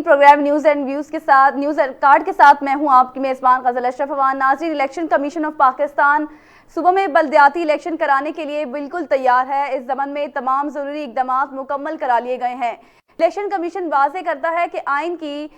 Programme news and views के साथ, news card के साथ मैं हूं आपकी मेजबान गजल अशरफ अवान। नाज़रीन, इलेक्शन कमीशन ऑफ पाकिस्तान सुबह में बल्दियाती इलेक्शन कराने के लिए बिल्कुल तैयार है। इस ज़मन में तमाम ज़रूरी इक़दामात मुकम्मल करा लिए गए हैं। इलेक्शन कमीशन वाज़े करता है कि आइन की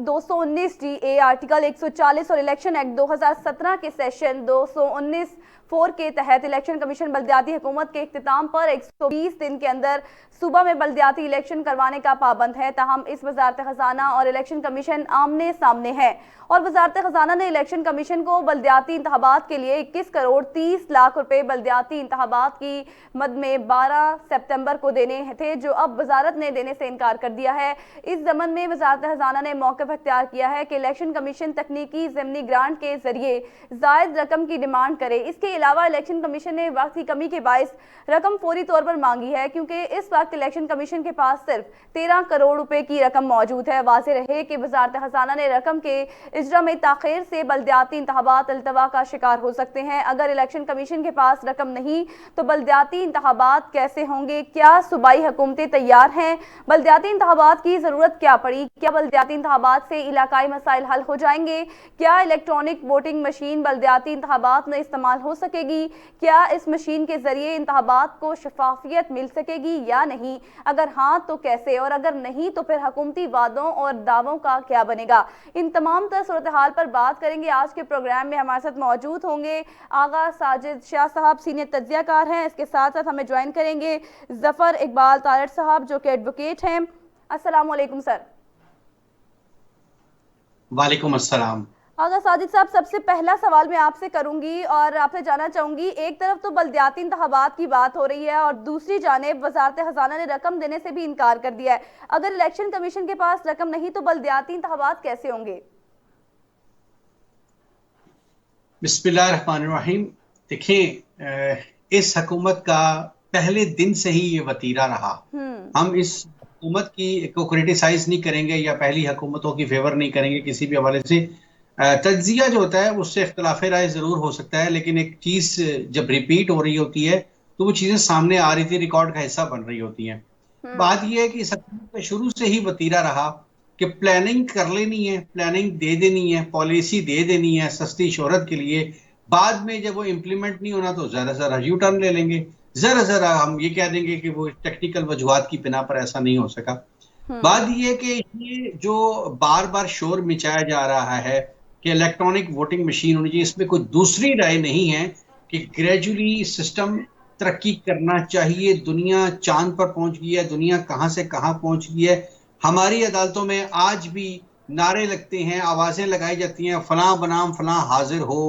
219 आर्टिकल 140 और इलेक्शन एक्ट 2017 के सेशन 219(4) के तहत इलेक्शन कमीशन बल्दियाती हुकूमत के इख्तिताम पर 120 दिन के अंदर सुबह में बल्दियाती इलेक्शन करवाने का पाबंद है। ताहम इस वजारत खजाना और इलेक्शन कमीशन आमने सामने है और वजारत खजाना ने इलेक्शन कमीशन को बल्दियाती इंतखाबात के लिए 21 करोड़ 30 लाख रुपए बल्दियाती इंतखाबात की मद में 12 सितंबर को देने थे, जो अब वजारत ने देने से इनकार कर दिया है। इस ज़मन में वजारत खजाना ने मौक़िफ़ अख्तियार किया है कि इलेक्शन कमीशन तकनीकी ज़मीनी ग्रांट के जरिए ज़ायद रकम की डिमांड करे। इसके अलावा इलेक्शन कमीशन ने वक्त की कमी के बायस रकम फौरी तौर पर मांगी है, क्योंकि इस वक्त इलेक्शन कमीशन के पास सिर्फ 13 करोड़ रुपए की रकम मौजूद है। वाज़ेह रहे कि वजारत खजाना ने रकम के इजरा में ताख़ीर से बल्दियाती इंतखाबात अल्तवा का शिकार हो सकते हैं। अगर इलेक्शन कमीशन के पास रकम नहीं तो बल्दियाती इंतखाबात कैसे होंगे? क्या सूबाई हुकूमतें तैयार हैं? बल्दियाती इंतखाबात की ज़रूरत क्या पड़ी? क्या बल्दियाती इंतखाबात से इलाकाई मसाइल हल हो जाएंगे? क्या इलेक्ट्रॉनिक वोटिंग मशीन बल्दियाती इंतखाबात में इस्तेमाल हो सकेगी? क्या इस मशीन के जरिए इंतखाबात को शफाफियत मिल सकेगी या नहीं? अगर हाँ तो कैसे, और अगर नहीं तो फिर हुकूमती वादों और दावों का क्या बनेगा? इन तमाम तरह सूरत हाल पर बात करेंगे। आज के प्रोग्राम में हमारे साथ मौजूद होंगे आगा साजिद शाह साहब, सीनियर तज्ज़ियाकार हैं। इसके साथ साथ हमें ज्वाइन करेंगे जफर इकबाल तारड़ साहब, जो कि एडवोकेट हैं। अस्सलाम वालेकुम सर। वालेकुम अस्सलाम। आगा साजिद साहब, सबसे पहला सवाल मैं आपसे करूंगी और आपसे जानना चाहूंगी, एक तरफ तो बल्दियाती इंतखाबात की बात हो रही है और दूसरी जानिब वजारत खजाना ने रकम देने से भी इनकार कर दिया है। अगर इलेक्शन कमीशन के पास रकम नहीं तो बल्दियाती इंतखाबात कैसे होंगे? बिस्मिल्लाहिर्रहमानिर्रहीम। देखें, इस हुकूमत का पहले दिन से ही ये वतीरा रहा। हम इस हुकूमत की को क्रिटिसाइज नहीं करेंगे या पहली हुकूमतों की फेवर नहीं करेंगे किसी भी हवाले से। तज्जिया जो होता है उससे इख्तिलाफ राय जरूर हो सकता है, लेकिन एक चीज जब रिपीट हो रही होती है तो वो चीजें सामने आ रही थी, रिकॉर्ड का हिस्सा बन रही होती हैं। बात यह है कि इस हुकूमत का शुरू से ही वतीरा रहा कि प्लानिंग कर लेनी है, प्लानिंग दे देनी है, पॉलिसी दे देनी है सस्ती शोहरत के लिए। बाद में जब वो इम्प्लीमेंट नहीं होना तो जरा जरा यू टर्न ले लेंगे, जरा जरा हम ये कह देंगे कि वो टेक्निकल वजूहात की बिना पर ऐसा नहीं हो सका। बात ये है कि ये जो बार बार शोर मचाया जा रहा है कि इलेक्ट्रॉनिक वोटिंग मशीन होनी चाहिए, इसमें कोई दूसरी राय नहीं है कि ग्रेजुअली सिस्टम तरक्की करना चाहिए। दुनिया चांद पर पहुंच गई है, दुनिया कहां से कहां पहुंच गई है। हमारी अदालतों में आज भी नारे लगते हैं, आवाजें लगाई जाती हैं, फलां बनाम फलां हाजिर हो।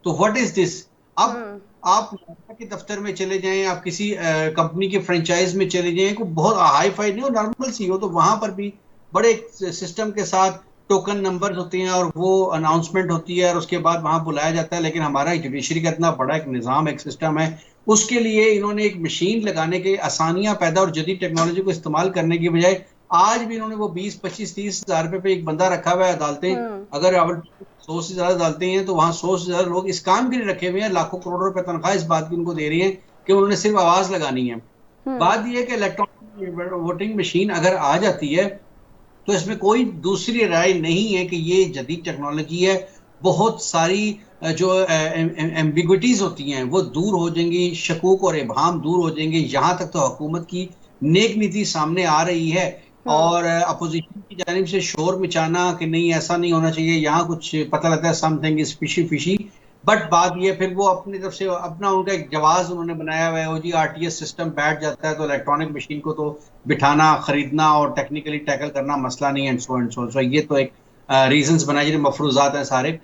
तो व्हाट इज दिस? अब आप के दफ्तर में चले जाएं, आप किसी कंपनी के फ्रेंचाइज में चले जाएं, कोई बहुत हाई फाई नहीं हो, नॉर्मल सी हो, तो वहां पर भी बड़े सिस्टम के साथ टोकन नंबर होते हैं और वो अनाउंसमेंट होती है और उसके बाद वहां बुलाया जाता है। लेकिन हमारा जुडिशरी का इतना बड़ा एक निज़ाम, एक सिस्टम है, उसके लिए इन्होंने एक मशीन लगाने के आसानियां पैदा और जदीद टेक्नोलॉजी को इस्तेमाल करने की बजाय आज भी इन्होंने वो 20, 25, 30 हजार रुपए पे एक बंदा रखा हुआ है। अदालतें अगर 100 से ज्यादा अदालतें हैं तो वहां 100 से ज्यादा लोग इस काम के लिए रखे हुए हैं। लाखों करोड़ रुपए तनख्वाह इस बात की उनको दे रही है कि उन्होंने सिर्फ आवाज लगानी है। बात यह है कि इलेक्ट्रॉनिक वोटिंग मशीन अगर आ जाती है तो इसमें कोई दूसरी राय नहीं है कि ये जदीद टेक्नोलॉजी है। बहुत सारी जो एम्बिग्विटीज होती हैं वो दूर हो जाएंगी, शकूक और इबहाम दूर हो जाएंगे। यहाँ तक तो हुकूमत की नेक नीति सामने आ रही है और अपोजिशन की जानिब से शोर मचाना कि नहीं ऐसा नहीं होना चाहिए, यहाँ कुछ पता लगता है something is fishy fishy. But बात ये फिर वो अपनी तरफ से अपना उनका एक जवाज उन्होंने बनाया हुआ है, वो जी आरटीएस सिस्टम बैठ जाता है तो इलेक्ट्रॉनिक मशीन को तो बिठाना, खरीदना और टेक्निकली टैकल करना मसला नहीं है, एंड सो ये तो एक रीजंस बनाए जिन्हें मफरूजात हैं सारे।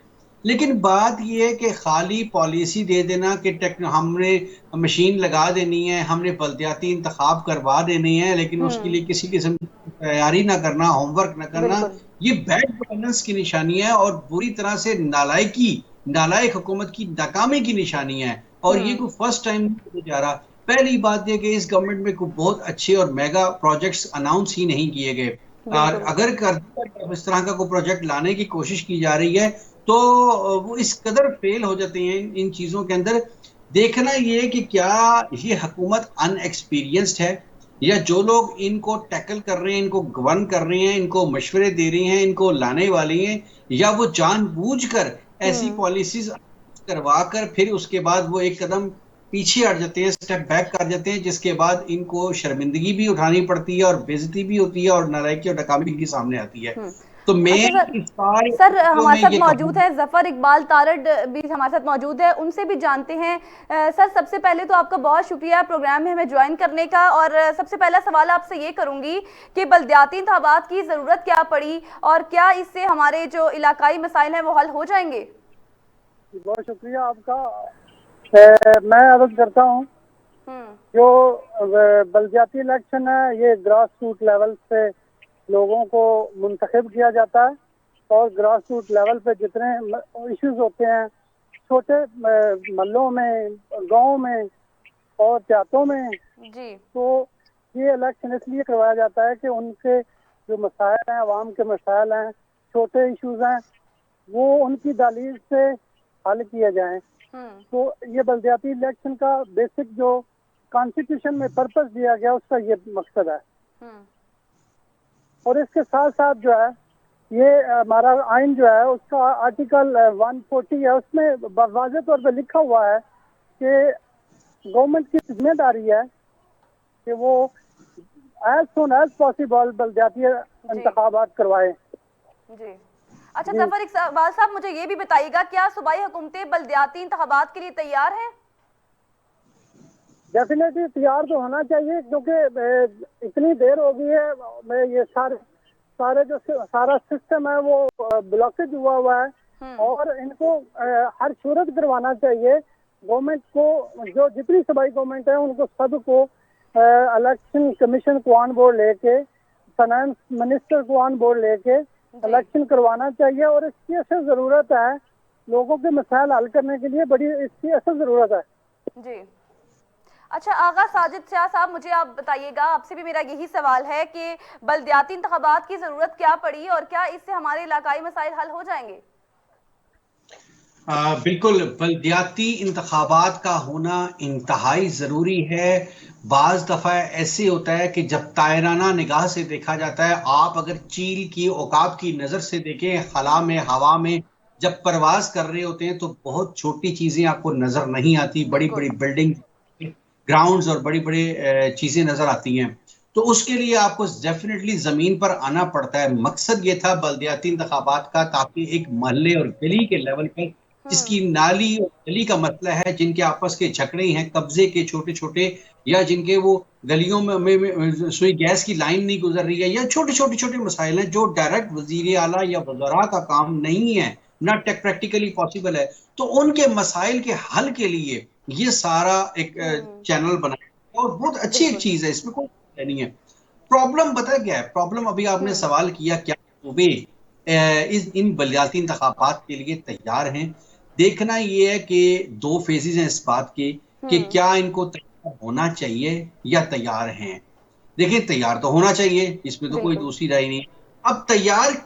लेकिन बात यह है कि खाली पॉलिसी दे देना कि हमने मशीन लगा देनी है, हमने बल्दियाती इंतखाब करवा देने हैं, लेकिन उसके लिए किसी किस्म की तैयारी ना करना, होमवर्क ना करना, ये बैड गवर्नेंस की निशानी है और बुरी तरह से नालायक हुकूमत की नाकामी की निशानी है। और ये कोई फर्स्ट टाइम नहीं जा रहा। पहली बात यह कि इस गवर्नमेंट में कोई बहुत अच्छे और मेगा प्रोजेक्ट्स अनाउंस ही नहीं किए गए। और अगर इस तरह का कोई प्रोजेक्ट लाने की कोशिश की जा रही है तो वो इस कदर फेल हो जाते हैं इन चीजों के अंदर। देखना ये कि क्या ये हुकूमत अनएक्सपीरियंस्ड है या जो लोग इनको टैकल कर रहे हैं, इनको गवर्न कर रहे हैं, इनको मशवरे दे रही हैं, इनको लाने वाली हैं, या वो जानबूझकर ऐसी पॉलिसीज करवा कर फिर उसके बाद वो एक कदम पीछे हट जाते हैं, स्टेप बैक कर जाते हैं, जिसके बाद इनको शर्मिंदगी भी उठानी पड़ती है और बेइज्जती भी होती है और नालायकी और नाकामी भी सामने आती है। तो मैं अच्छा सर, इस सारे सर वीडियो में हमारे साथ ये मौजूद कहूंगा। है जफर इकबाल तारड़ भी हमारे साथ मौजूद है, उनसे भी जानते हैं। सर सबसे पहले तो आपका बहुत शुक्रिया प्रोग्राम में हमें ज्वाइन करने का, और सबसे पहला सवाल आपसे ये करूंगी कि बल्दियाती इंतखाबात की ज़रूरत क्या पड़ी और क्या इससे हमारे जो इलाकाई मसाइल हैं वो हल हो जाएंगे? बहुत शुक्रिया आपका। मैं अर्ज करता हूँ, जो बल्दियाती इलेक्शन है ये ग्रास रूट लेवल से लोगों को मुंतखब किया जाता है, और ग्रास रूट लेवल पे जितने इश्यूज होते हैं छोटे महल्लों में, गाँव में और देहातों में जी, तो ये इलेक्शन इसलिए करवाया जाता है कि उनके जो मसाइल हैं, आवाम के मसाइल हैं, छोटे इश्यूज हैं, वो उनकी दलील से हल किए जाएं। तो ये बल्दियाती इलेक्शन का बेसिक जो कॉन्स्टिट्यूशन में पर्पस दिया गया उसका ये मकसद है। और इसके साथ साथ जो है ये हमारा आइन जो है उसका आर्टिकल 140 है, उसमें वाज़ेह तौर पर लिखा हुआ है कि गवर्नमेंट की जिम्मेदारी है कि वो एज सुन एज पॉसिबल बल्दियाती इंतखाबात करवाए। जी। अच्छा जफर इकबाल साहब, मुझे ये भी बताइएगा, क्या सूबाई हुकूमतें बल्दियाती इंतखाबात के लिए तैयार हैं? डेफिनेटली तैयार तो होना चाहिए, क्योंकि इतनी देर हो गई है, ये सारे जो सारा सिस्टम है वो ब्लॉकेज हुआ है, और इनको हर सूरत करवाना चाहिए। गवर्नमेंट को, जो जितनी सूबाई गवर्नमेंट है उनको सबको इलेक्शन कमीशन को ऑन बोर्ड लेके, फाइनेंस मिनिस्टर को ऑन बोर्ड लेके इलेक्शन करवाना चाहिए, और इसकी असल जरूरत है। लोगों के मसाइल हल करने के लिए बड़ी इसकी असल जरूरत है। जी। अच्छा आगा साजिद शाह साहब, मुझे आप बताइएगा, आपसे भी मेरा यही सवाल है कि बल्दियाती इंतखाबात की जरूरत क्या पड़ी और क्या इससे हमारे इलाकाई मसाइल हल हो जाएंगे? बिल्कुल, बल्दियाती इंतखाबात का होना इंतहाई ज़रूरी है। बाज़ दफ़ा ऐसे होता है कि जब तायराना निगाह से देखा जाता है, आप अगर चील की औकात की नज़र से देखें, खला में, हवा में जब परवाज कर रहे होते हैं, तो बहुत छोटी चीज़ें आपको नज़र नहीं आती, बड़ी-बड़ी बिल्डिंग, ग्राउंड्स और बड़ी-बड़ी चीज़ें नज़र आती हैं। तो उसके लिए आपको डेफिनेटली ज़मीन पर आना पड़ता है। मकसद ये था बल्दियाती इंतखाबात का, ताकि एक मोहल्ले और गली के लेवल पर जिसकी नाली और गली का मसला है, जिनके आपस के झगड़े हैं, कब्जे के छोटे-छोटे, या जिनके वो गलियों में सुई गैस की लाइन नहीं गुजर रही है, या छोटे-छोटे मसाइल हैं जो डायरेक्ट वज़ीर आला या वज़रा का काम नहीं है, ना प्रैक्टिकली पॉसिबल है। तो उनके मसाइल के हल के लिए ये सारा एक चैनल बनाया, और बहुत अच्छी एक चीज़ है, इसमें कोई नहीं है। प्रॉब्लम पता क्या है? प्रॉब्लम अभी आपने सवाल किया, क्या सूबे इन बल्दियाती इंतखाबात के लिए तैयार हैं? देखना ये है कि 2 फेजेस हैं इस बात के, कि क्या इनको तैयार होना चाहिए या तैयार हैं। देखिए, तैयार तो होना चाहिए, इसमें तो कोई दूसरी राय नहीं। अब तैयार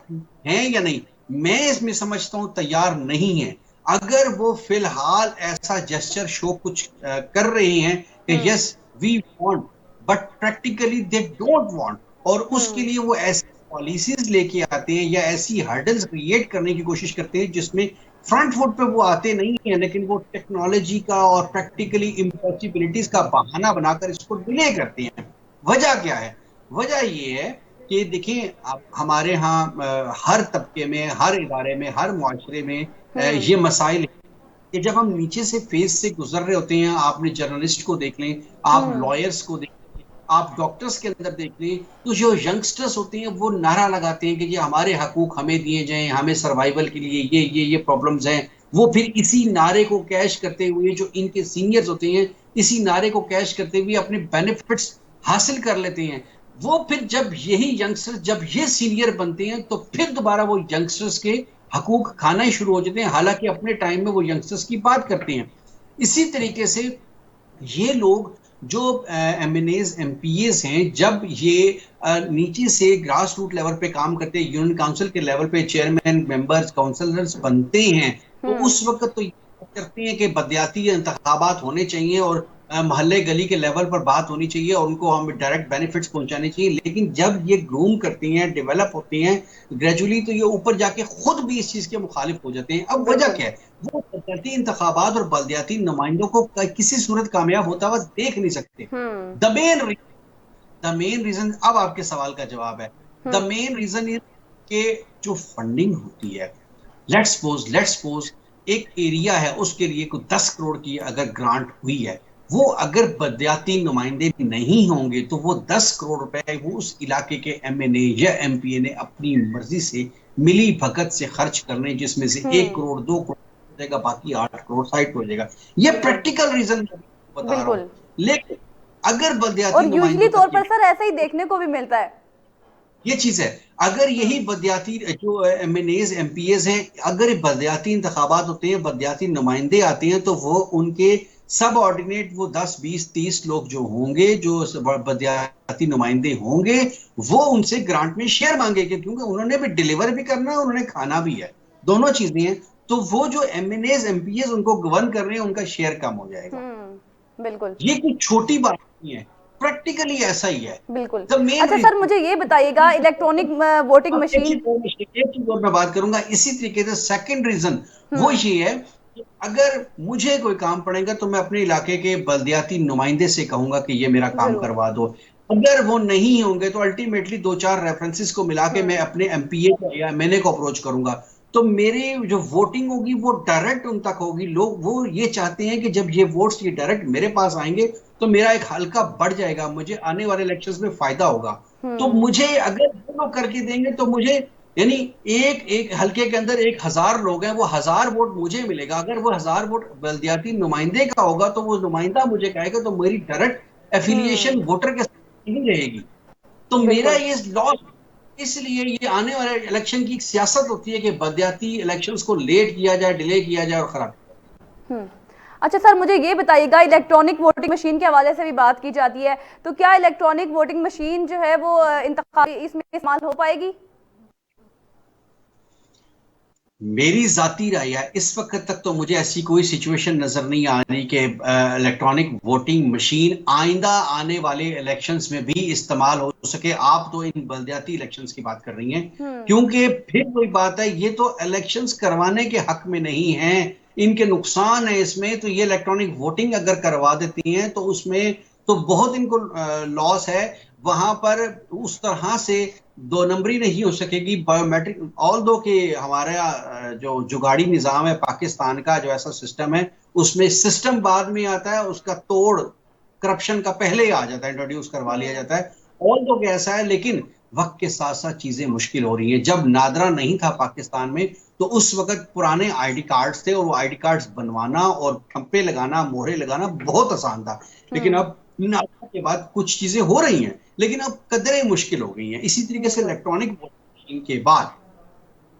हैं या नहीं, मैं इसमें समझता हूं तैयार नहीं है। अगर वो फिलहाल ऐसा जेस्चर शो कुछ कर रहे हैं कि yes we want, but practically they don't want, और उसके लिए वो ऐसी पॉलिसीज लेके आते हैं या ऐसी हर्डल्स क्रिएट करने की कोशिश करते हैं जिसमें फ्रंट फुट पे वो आते नहीं है, लेकिन वो टेक्नोलॉजी का और प्रैक्टिकली इम्पॉसिबिलिटीज का बहाना बनाकर इसको डिले करते हैं। वजह क्या है? वजह ये है कि देखिए, हमारे यहाँ हर तबके में, हर इदारे में, हर मुआशरे में ये मसाइल कि जब हम नीचे से फेज से गुजर रहे होते हैं, आपने जर्नलिस्ट को देख लें, आप लॉयर्स को देख लें, आप डॉक्टर्स के अंदर देख लें, तो जो यंगस्टर्स होते हैं वो नारा लगाते हैं कि ये हमारे हकूक हमें दिए जाएं, हमें सर्वाइवल के लिए ये प्रॉब्लम्स हैं। वो फिर इसी नारे को कैश करते हुए, जो इनके सीनियर्स होते हैं, इसी नारे को कैश करते हुए अपने बेनिफिट्स हासिल कर लेते हैं। वो फिर जब यही यंगस्टर्स, जब ये सीनियर बनते हैं, तो फिर दोबारा वो यंगस्टर्स के हकूक खाना ही शुरू हो जाते हैं, हालांकि अपने टाइम में वो यंगस्टर्स की बात करते हैं। इसी तरीके से ये लोग जो एमएनएज एमपीएस हैं, जब ये नीचे से ग्रास रूट लेवल पे काम करते हैं, यूनियन काउंसिल के लेवल पे चेयरमैन, मेंबर्स, काउंसलर्स बनते हैं, तो उस वक्त तो ये करते हैं कि बल्दियाती इंतखाबात होने चाहिए और मोहल्ले गली के लेवल पर बात होनी चाहिए और उनको हम डायरेक्ट बेनिफिट्स पहुंचाने चाहिए। लेकिन जब ये ग्रूम करती हैं, डेवलप होती हैं ग्रेजुअली, तो ये ऊपर जाके खुद भी इस चीज के मुखालिफ हो जाते हैं। अब वजह क्या है? वो पंचायती इंतखाबात और बल्दियाती नुमाइंदों को किसी सूरत कामयाब होता हुआ देख नहीं सकते। द मेन रीजन, अब आपके सवाल का जवाब है, द मेन रीजन इज के जो फंडिंग होती है, लेट्स सपोज एक एरिया है, उसके लिए कोई 10 करोड़ की अगर ग्रांट हुई है, वो अगर बल्दियाती नुमाइंदे नहीं होंगे तो वो 10 करोड़ रुपए वो उस इलाके के MNA या MPA ने अपनी मर्जी से मिली भगत से खर्च करने, जिसमें से 1 करोड़ 2 करोड़ हो जाएगा, बाकी 8 करोड़ साइड हो जाएगा। ये प्रैक्टिकल रीजन बता रहा हूँ। लेकिन अगर बल्दियाती और यूजुअली तौर पर सर ऐसा ही देखने को भी मिलता है, ये चीज है। अगर यही बल्दियाती जो MNAs MPAs हैं, अगर बल्दियाती इंतखाबात होते हैं, बल्दियाती नुमाइंदे आते हैं, तो वो उनके सब ऑर्डिनेट वो 10 20 30 लोग जो होंगे, जो बल्दियाती नुमाइंदे होंगे, वो उनसे ग्रांट में शेयर मांगेंगे, क्योंकि उन्होंने भी डिलीवर भी करना है, उन्होंने खाना भी है, दोनों चीजें हैं। तो वो जो MNAs MPAs उनको गवर्न कर रहे हैं, उनका शेयर कम हो जाएगा। बिल्कुल, ये कोई छोटी बात नहीं है, प्रैक्टिकली ऐसा ही है। बिल्कुल। अच्छा सर, मुझे ये बताइएगा, इलेक्ट्रॉनिक वोटिंग मशीन, एक चीज और मैं बात करूंगा इसी तरीके से। सेकंड रीजन वो ये है कि अगर मुझे कोई काम पड़ेगा तो मैं अपने इलाके के बल्दियाती नुमाइंदे से कहूंगा कि ये मेरा काम करवा दो। अगर वो नहीं होंगे तो अल्टीमेटली 2-4 रेफरेंसेस को मिला के मैं अपने MPA या MNA को अप्रोच करूंगा, तो मेरी जो वोटिंग होगी वो डायरेक्ट उन तक होगी। लोग वो ये चाहते हैं कि जब ये वोट्स ये डायरेक्ट मेरे पास आएंगे तो मेरा एक हल्का बढ़ जाएगा, मुझे आने वाले इलेक्शंस में फायदा होगा। तो मुझे अगर वो लोग करके देंगे तो मुझे, यानी एक हल्के के अंदर 1000 लोग हैं, वो 1000 वोट मुझे मिलेगा। अगर वो 1000 वोट बल्दियाती नुमाइंदे का होगा तो वो नुमाइंदा मुझे कहेगा, तो मेरी डायरेक्ट एफिलिएशन वोटर के साथ नहीं रहेगी। तो मेरा ये लॉस, इसलिए ये आने वाले इलेक्शन की सियासत होती है कि बल्दियाती इलेक्शंस को लेट किया जाए, डिले किया जाए और खराब। अच्छा सर, मुझे ये बताइएगा, इलेक्ट्रॉनिक वोटिंग मशीन के हवाले से भी बात की जाती है, तो क्या इलेक्ट्रॉनिक वोटिंग मशीन जो है वो इसमें इस्तेमाल हो पाएगी? मेरी जाती राय है, इस वक्त तक तो मुझे ऐसी कोई सिचुएशन नजर नहीं आ रही कि इलेक्ट्रॉनिक वोटिंग मशीन आइंदा आने वाले इलेक्शंस में भी इस्तेमाल हो सके। आप तो इन बल्दियाती इलेक्शंस की बात कर रही हैं, क्योंकि फिर वही बात है, ये तो इलेक्शंस करवाने के हक में नहीं है, इनके नुकसान है इसमें। तो ये इलेक्ट्रॉनिक वोटिंग अगर करवा देती हैं तो उसमें तो बहुत इनको लॉस है। वहां पर उस तरह से 2 नंबरी नहीं हो सकेगी बायोमेट्रिक, ऑल दो कि हमारा जो जुगाड़ी निजाम है पाकिस्तान का, जो ऐसा सिस्टम है, उसमें सिस्टम बाद में आता है, उसका तोड़ करप्शन का पहले आ जाता है, इंट्रोड्यूस करवा लिया जाता है। ऑल दो कि ऐसा है, लेकिन वक्त के साथ साथ चीजें मुश्किल हो रही हैं। जब नादरा नहीं था पाकिस्तान में तो उस वक्त पुराने ID कार्ड्स थे, और वो ID कार्ड्स बनवाना और ठप्पे लगाना, मोहरे लगाना बहुत आसान था। लेकिन अब नादरा के बाद कुछ चीजें हो रही हैं, लेकिन अब कदरें मुश्किल हो गई हैं। इसी तरीके से इलेक्ट्रॉनिक वोटिंग मशीन के बाद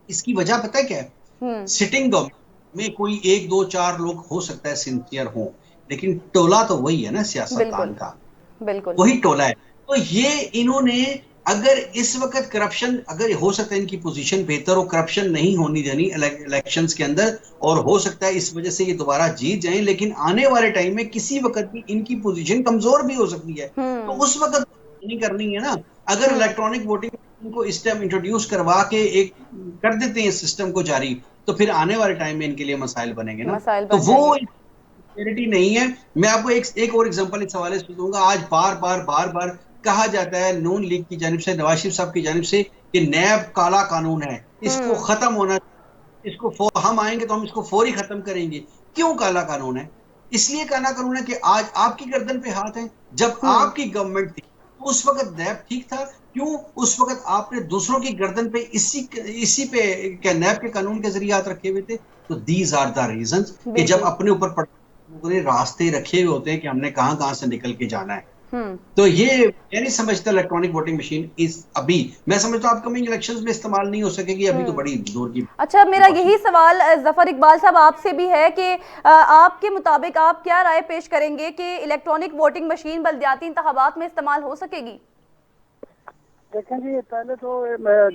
इसकी वजह पता है क्या है? सिटिंग गवर्नमेंट में कोई 1 2 4 लोग हो सकता है सिंसियर हो, लेकिन टोला तो वही है ना सियासतदान का, बिल्कुल वही टोला है। तो ये इन्होंने, अगर इस वक्त करप्शन, अगर हो सकता है इनकी पोजीशन बेहतर हो, करप्शन नहीं होनी देनी इलेक्शंस के अंदर, और हो सकता है इस वजह से ये दोबारा जीत जाएं, लेकिन आने वाले टाइम में किसी वक्त भी इनकी पोजीशन कमजोर भी हो सकती है। तो उस वक्त नहीं करनी है ना। अगर इलेक्ट्रॉनिक वोटिंग को इस टाइम इंट्रोड्यूस करवा के एक कर देते हैं सिस्टम को जारी, तो फिर आने वाले टाइम में इनके लिए मसाइल बनेंगे ना। तो वो क्लैरिटी नहीं है। मैं आपको एक और एग्जांपल इस हवाले से दूंगा। आज बार बार कहा जाता है नून लीग की जानिब से, नवाज शरीफ साहब की जानिब से, कि नैब काला कानून है, इसको खत्म होना, इसको हम आएंगे तो हम इसको फौरी खत्म करेंगे। क्यों काला कानून है? इसलिए काला कानून है कि आज आपकी गर्दन पे हाथ है। जब आपकी गवर्नमेंट थी उस वक्त नैब ठीक था, क्यों उस वक्त आपने दूसरों की गर्दन पे इसी पे क्या नैब के कानून के जरिए हाथ रखे हुए थे? तो दीज आर द रीजंस कि जब अपने ऊपर रास्ते रखे हुए होते हैं कि हमने कहां से निकल के जाना है। तो ये मैं नहीं समझता इलेक्ट्रॉनिक वोटिंग मशीन इस अभी, मैं समझता हूं अपकमिंग इलेक्शंस में इस्तेमाल नहीं हो सकेगी, अभी तो बड़ी दूर की। अच्छा, मेरा यही सवाल जफर इकबाल साहब आपसे भी है कि आपके मुताबिक आप क्या राय पेश करेंगे कि इलेक्ट्रॉनिक वोटिंग मशीन बल्दियाती इंतखाबात में इस्तेमाल हो सकेगी? देखें जी, पहले तो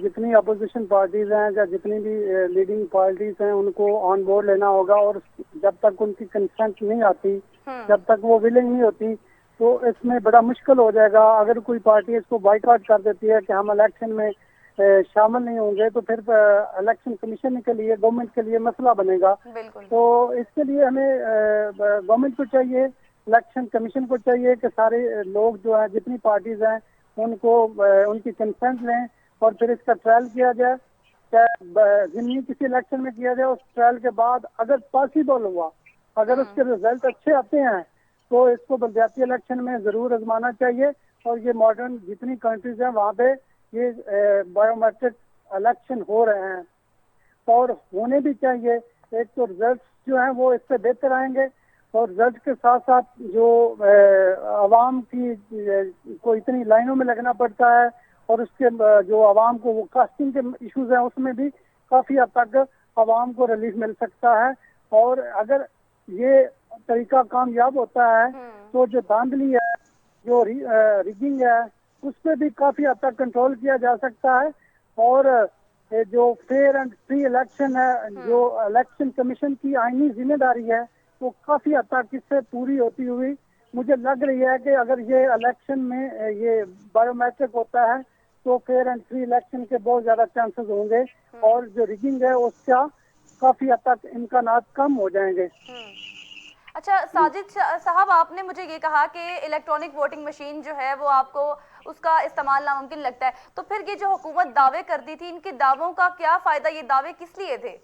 जितनी अपोजिशन पार्टीज हैं या जितनी भी लीडिंग पार्टीज हैं उनको ऑन बोर्ड लेना होगा, और जब तक उनकी कंसेंट नहीं आती, जब तक वो विलिंग नहीं होती, तो इसमें बड़ा मुश्किल हो जाएगा। अगर कोई पार्टी इसको बाइकआउट कर देती है कि हम इलेक्शन में शामिल नहीं होंगे, तो फिर इलेक्शन कमीशन के लिए, गवर्नमेंट के लिए मसला बनेगा। तो इसके लिए हमें गवर्नमेंट को चाहिए, इलेक्शन कमीशन को चाहिए कि सारे लोग जो है, जितनी पार्टीज हैं, उनको उनकी कंसेंट लें और फिर इसका ट्रायल किया जाए। जितनी किसी इलेक्शन में किया जाए, उस ट्रायल के बाद अगर पॉसिबल हुआ, अगर उसके रिजल्ट अच्छे आते हैं, तो इसको बलदियाती इलेक्शन में जरूर आजमाना चाहिए। और ये मॉडर्न जितनी कंट्रीज हैं वहाँ पे ये बायोमेट्रिक इलेक्शन हो रहे हैं और होने भी चाहिए। एक तो रिजल्ट जो हैं वो इससे बेहतर आएंगे, और रिजल्ट के साथ साथ जो आवाम की को इतनी लाइनों में लगना पड़ता है, और उसके जो आवाम को वो कास्टिंग के इश्यूज हैं उसमें भी काफ़ी हद तक आवाम को रिलीफ मिल सकता है। और अगर ये तरीका कामयाब होता है तो जो धांधली है, जो रिगिंग है, उस पर भी काफ़ी हद तक कंट्रोल किया जा सकता है। और जो फेयर एंड फ्री इलेक्शन है, जो इलेक्शन कमीशन की आईनी जिम्मेदारी है, वो काफ़ी हद तक इससे पूरी होती हुई मुझे लग रही है कि अगर ये इलेक्शन में ये बायोमेट्रिक होता है तो फेयर एंड फ्री इलेक्शन के बहुत ज़्यादा चांसेस होंगे, और जो रिगिंग है उसका काफ़ी हद तक इम्कानात कम हो जाएंगे। अच्छा साजिद साहब, आपने मुझे ये कहा कि इलेक्ट्रॉनिक वोटिंग मशीन जो है वो आपको उसका इस्तेमाल नामुमकिन लगता है, तो फिर ये जो हुकूमत दावे करती थी, इनके दावों का क्या फायदा? ये दावे किस लिए थे?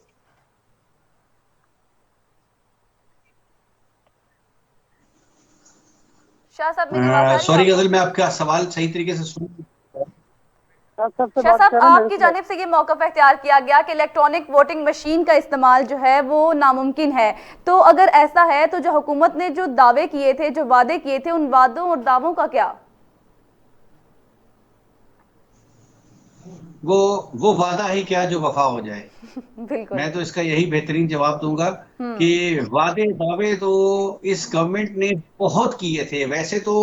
शाह साहब मेरी आवाज आ रही है? सॉरी गजल, मैं आपका सवाल सही तरीके से सुन। शाह साहब, आपकी जानिब से ये मौक़िफ़ इख्तियार किया गया कि इलेक्ट्रॉनिक वोटिंग मशीन का इस्तेमाल जो है वो नामुमकिन है, तो अगर ऐसा है तो जो हुकूमत ने जो दावे किए थे, जो वादे किए थे, उन वादों और दावों का क्या? वो वादा ही क्या जो वफा हो जाए। बिल्कुल। मैं तो इसका यही बेहतरीन जवाब दूंगा कि वादे दावे तो इस गवर्नमेंट ने बहुत किए थे। वैसे तो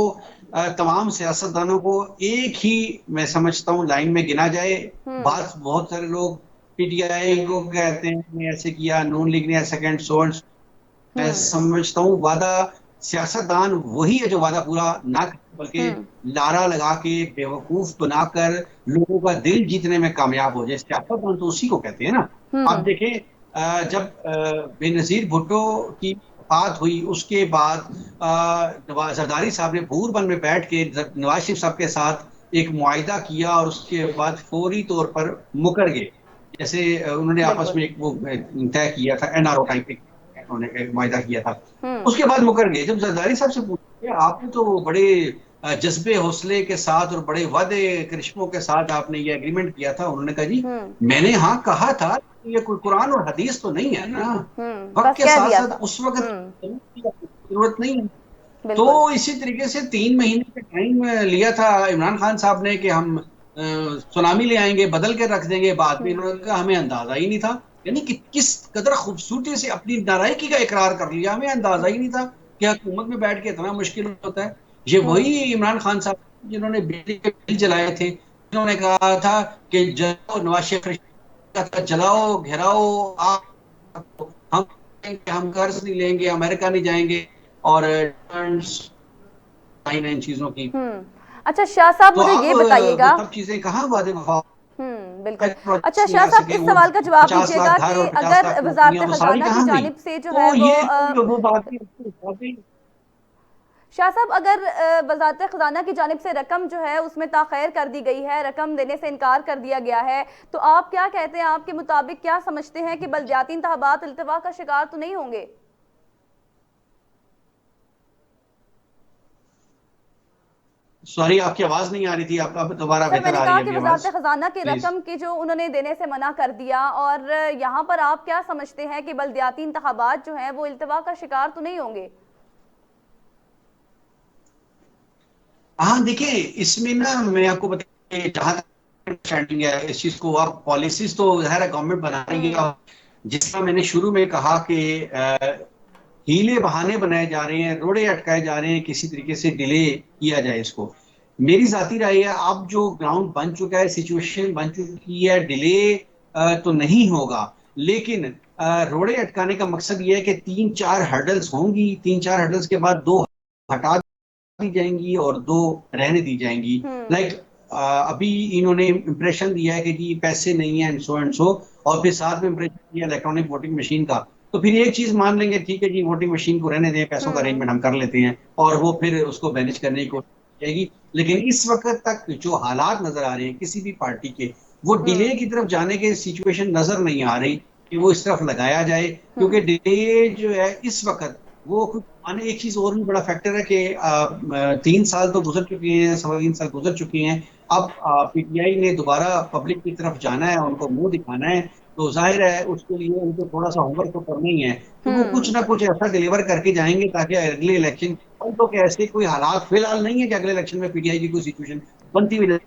तमाम सियासतदानों को एक ही मैं समझता हूँ लाइन में गिना जाए। बात बहुत सारे लोग पीटीआई को कहते हैं ऐसे किया, नून लीग ने ऐसा सेकंड सोर्स। मैं समझता हूँ वादा सियासतदान वही है जो वादा पूरा ना करे, बल्कि लारा लगा के बेवकूफ बनाकर लोगों का दिल जीतने में कामयाब हो जाए। सियासतदान तो उसी को कहते हैं ना। आप देखें, जब बेनजीर भुट्टो की बात हुई, उसके बाद जरदारी साहब ने भूरबन में बैठ के नवाज शरीफ साहब के साथ एक मुआहिदा किया और उसके बाद फौरी तौर पर मुकर गए। जैसे उन्होंने आपस में एक वो तय किया था, एनआरओ टाइप उन्होंने मुआहिदा किया था, उसके बाद मुकर गए। जब जरदारी साहब से पूछा आपने तो बड़े जज्बे हौसले के साथ और बड़े वादे करिश्मों के साथ आपने ये एग्रीमेंट किया था, उन्होंने कहा जी मैंने हाँ कहा था, ये कोई कुरान और हदीस तो नहीं है ना। वक्त के साथ साथ उस वक्त जरूरत नहीं है। तो इसी तरीके से 3 महीने का टाइम लिया था इमरान खान साहब ने कि हम सुनामी ले आएंगे, बदल के रख देंगे। बाद में इन्होंने कहा हमें अंदाजा ही नहीं था। यानी कि किस कदर खूबसूरती से अपनी नारायगी का इकरार कर लिया। हमें अंदाजा ही नहीं था कि हुकूमत में बैठ के इतना मुश्किल होता है। ये वही इमरान खान साहब जिन्होंने बिजली के बिल जलाए थे, जिन्होंने कहा था कि जलाओ, नवाज शरीफ जलाओ, घेराओ, हम कर्ज नहीं लेंगे, अमेरिका नहीं जाएंगे और इन चीजों की। अच्छा शाह साहब, मुझे ये बताइएगा, सब चीजें कहाँ वादे वफा। बिल्कुल। अच्छा शाह साहब, इस सवाल का जवाब दीजिएगा कि अगर वजारत खजाना की जानिब से जो है वो शाह साहब, अगर वजारत खजाना की जानिब से रकम जो है उसमें ताख़ीर कर दी गई है, रकम देने से इनकार कर दिया गया है, तो आप क्या कहते हैं? आपके मुताबिक क्या समझते हैं कि बल्दियाती इंतखाबात इल्तवा का शिकार तो नहीं होंगे? सॉरी, आपकी आवाज नहीं आ रही थी, आप दोबारा बेहतर आ रही है। वजारत खजाना की रकम की जो उन्होंने देने से मना कर दिया, और यहाँ पर आप क्या समझते हैं कि बल्दियाती इंतखाबात जो हैं वो इल्तवा का शिकार तो नहीं होंगे? हाँ देखिए, इसमें ना मैं आपको बता, जहाँ अंडरस्टैंडिंग है इस चीज को, आप पॉलिसीज तो ज़ाहिर है गवर्नमेंट बना रही है। जिस तरह मैंने शुरू में कहा कि हीले बहाने बनाए जा रहे हैं, रोड़े अटकाए जा रहे हैं, किसी तरीके से डिले किया जाए इसको। मेरी जाती राय है, अब जो ग्राउंड बन चुका है, सिचुएशन बन चुकी है, डिले तो नहीं होगा, लेकिन रोड़े अटकाने का मकसद ये है कि 3-4 हर्डल्स होंगी, 3-4 हर्डल्स के बाद 2 हटा दी जाएंगी और 2 रहने दी जाएंगी। लाइक अभी इन्होंने इंप्रेशन दिया है कि जी पैसे नहीं है एंड सो, और फिर साथ में इंप्रेशन दिया इलेक्ट्रॉनिक वोटिंग मशीन का, तो फिर एक चीज मान लेंगे, ठीक है जी वोटिंग मशीन को रहने दें, पैसों का अरेंजमेंट हम कर लेते हैं, और वो फिर उसको मैनेज करने की कोशिश जाएगी। लेकिन इस वक्त तक जो हालात नजर आ रहे हैं किसी भी पार्टी के, वो डिले की तरफ जाने के सिचुएशन नजर नहीं आ रही कि वो इस तरफ लगाया जाए, क्योंकि डिले जो है इस वक्त वो कुछ माने। एक चीज और भी बड़ा फैक्टर है कि 3 साल तो गुजर चुके हैं, 3.25 साल गुजर चुके हैं। अब पीटीआई ने दोबारा पब्लिक की तरफ जाना है, उनको मुंह दिखाना है, तो जाहिर है उसके लिए उनको थोड़ा सा होमवर्क तो करना ही है, तो वो कुछ ना कुछ ऐसा डिलीवर करके जाएंगे ताकि अगले इलेक्शन, तो ऐसे कोई हालात फिलहाल नहीं है कि अगले इलेक्शन में पीटीआई की कोई सिचुएशन बनती हुई,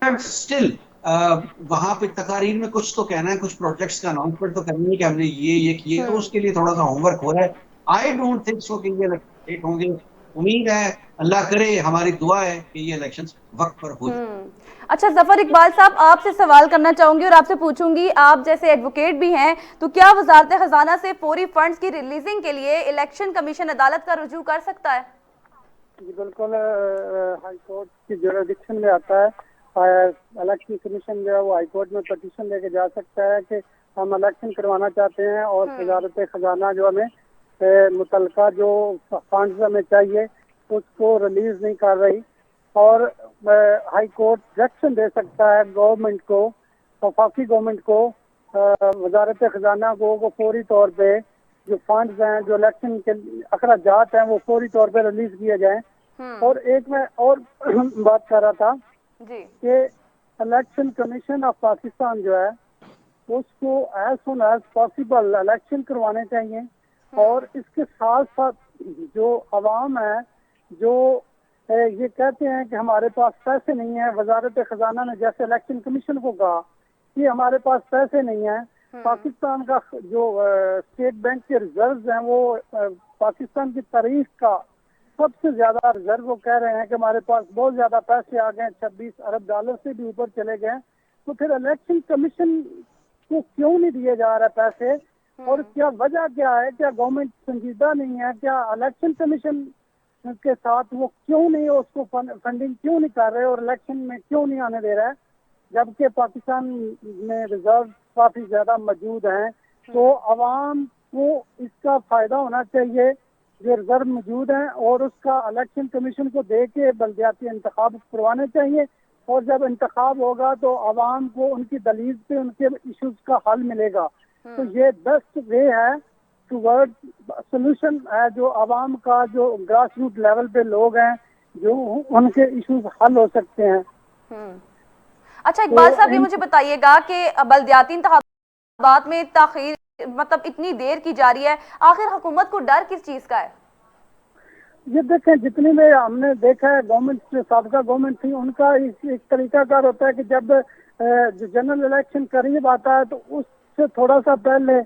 स्टिल वहां पे तकारीर में कुछ तो कहना है, कुछ प्रोजेक्ट्स का अनाउंसमेंट तो करनी है कि हमने ये किए, तो उसके लिए थोड़ा सा होमवर्क हो रहा है। आई डोंट थिंक सो कि ये लेट होंगे। उम्मीद है, अल्लाह करे, हमारी दुआ है कि ये इलेक्शंस वक्त पर हो जाए। अच्छा जफर इकबाल साहब, आपसे सवाल करना चाहूंगी और आपसे पूछूंगी, आप जैसे एडवोकेट भी हैं, तो क्या वजारत खजाना से फौरी फंड्स की रिलीजिंग के लिए इलेक्शन कमीशन अदालत का रुजू कर सकता है? जी बिल्कुल, हाई कोर्ट की जुरिडिक्शन में आता है। इलेक्शन कमीशन जो है वो हाई कोर्ट में पटिशन लेके जा सकता है कि हम इलेक्शन करवाना चाहते हैं और वजारत खजाना जो हमें मुतलका जो फंड्स हमें चाहिए उसको रिलीज नहीं कर रही, और हाई कोर्ट डायरेक्शन दे सकता है गवर्नमेंट को, वफाकी गवर्नमेंट को, वजारत खजाना को फौरी तौर पे जो फंड्स हैं, जो इलेक्शन के अखराजात हैं, वो फौरी तौर पे रिलीज किए जाएं। और एक मैं और बात कर रहा था कि इलेक्शन कमीशन ऑफ पाकिस्तान जो है उसको as soon as possible election करवाने चाहिए, और इसके साथ साथ जो अवाम है जो ये कहते हैं कि हमारे पास पैसे नहीं है, वजारत खजाना ने जैसे इलेक्शन कमीशन को कहा कि हमारे पास पैसे नहीं है, पाकिस्तान का जो स्टेट बैंक के रिजर्व हैं वो पाकिस्तान की तारीख का सबसे ज्यादा रिजर्व, वो कह रहे हैं कि हमारे पास बहुत ज्यादा पैसे आ गए, 26 अरब डॉलर से भी ऊपर चले गए, तो फिर इलेक्शन कमीशन को क्यों नहीं दिए जा रहे पैसे, और क्या वजह क्या है? क्या गवर्नमेंट संजीदा नहीं है? क्या इलेक्शन कमीशन के साथ वो क्यों नहीं उसको फंडिंग क्यों नहीं कर रहे और इलेक्शन में क्यों नहीं आने दे रहा है, जबकि पाकिस्तान में रिजर्व काफी ज्यादा मौजूद हैं? तो अवाम को इसका फायदा होना चाहिए जो रिजर्व मौजूद हैं, और उसका इलेक्शन कमीशन को दे के बल्दियाती इंतखाब करवाने चाहिए, और जब इंतखाब होगा तो अवाम को उनकी दलील पे उनके इश्यूज का हल मिलेगा। तो ये बेस्ट वे है टूवर्ड सोल्यूशन है, जो अवाम का जो ग्रास रूट लेवल पे लोग हैं जो उनके इश्यूज हल हो सकते हैं। अच्छा इकबाल साहब, ये मुझे बताइएगा कि बल्दियाती इंतखाबात में ताखीर मतलब इतनी देर की जा रही है, आखिर हुकूमत को डर किस चीज का है? ये देखें, जितनी में हमने देखा है गवर्नमेंट जो साबिका गवर्नमेंट थी उनका एक तरीकाकार होता है कि जब जो जनरल इलेक्शन करीब आता है तो उससे थोड़ा सा पहले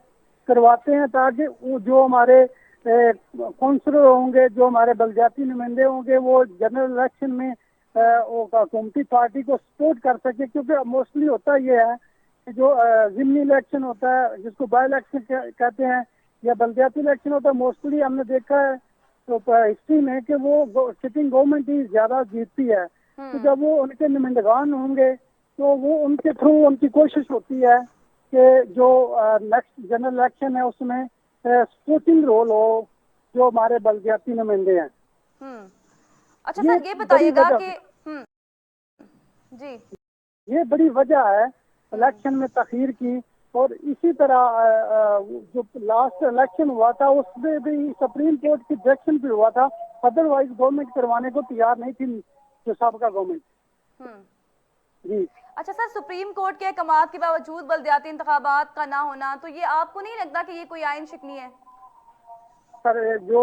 करवाते हैं, ताकि जो हमारे काउंसलर होंगे, जो हमारे बल्दियाती नुमाइंदे होंगे, वो जनरल इलेक्शन में हुकूमती पार्टी को सपोर्ट कर सके। क्योंकि मोस्टली होता ये है कि जो जिमनी इलेक्शन होता है जिसको बाई इलेक्शन कहते हैं या बल्दियाती इलेक्शन होता है, मोस्टली हमने देखा है तो हिस्ट्री में कि वो सिटिंग गवर्नमेंट ही ज्यादा जीतती है। तो जब वो उनके नुमाइंदगान होंगे तो वो उनके थ्रू उनकी कोशिश होती है कि जो नेक्स्ट जनरल इलेक्शन है उसमें सपोर्टिंग रोल हो जो हमारे बल्दियाती नुमाइंदे हैं। अच्छा सर, ये बताइएगा कि जी ये बड़ी वजह है इलेक्शन में तखीर की, और इसी तरह जो लास्ट इलेक्शन हुआ था उसमें भी सुप्रीम कोर्ट की डायरेक्शन पे हुआ था, अदरवाइज गवर्नमेंट करवाने को तैयार नहीं थी जो साबिका गवर्नमेंट। जी अच्छा सर, सुप्रीम कोर्ट के अहकामात के बावजूद बल्दियाती इंतखाबात का ना होना, तो ये आपको नहीं लगता कि ये कोई आईन शिकनी है? सर, जो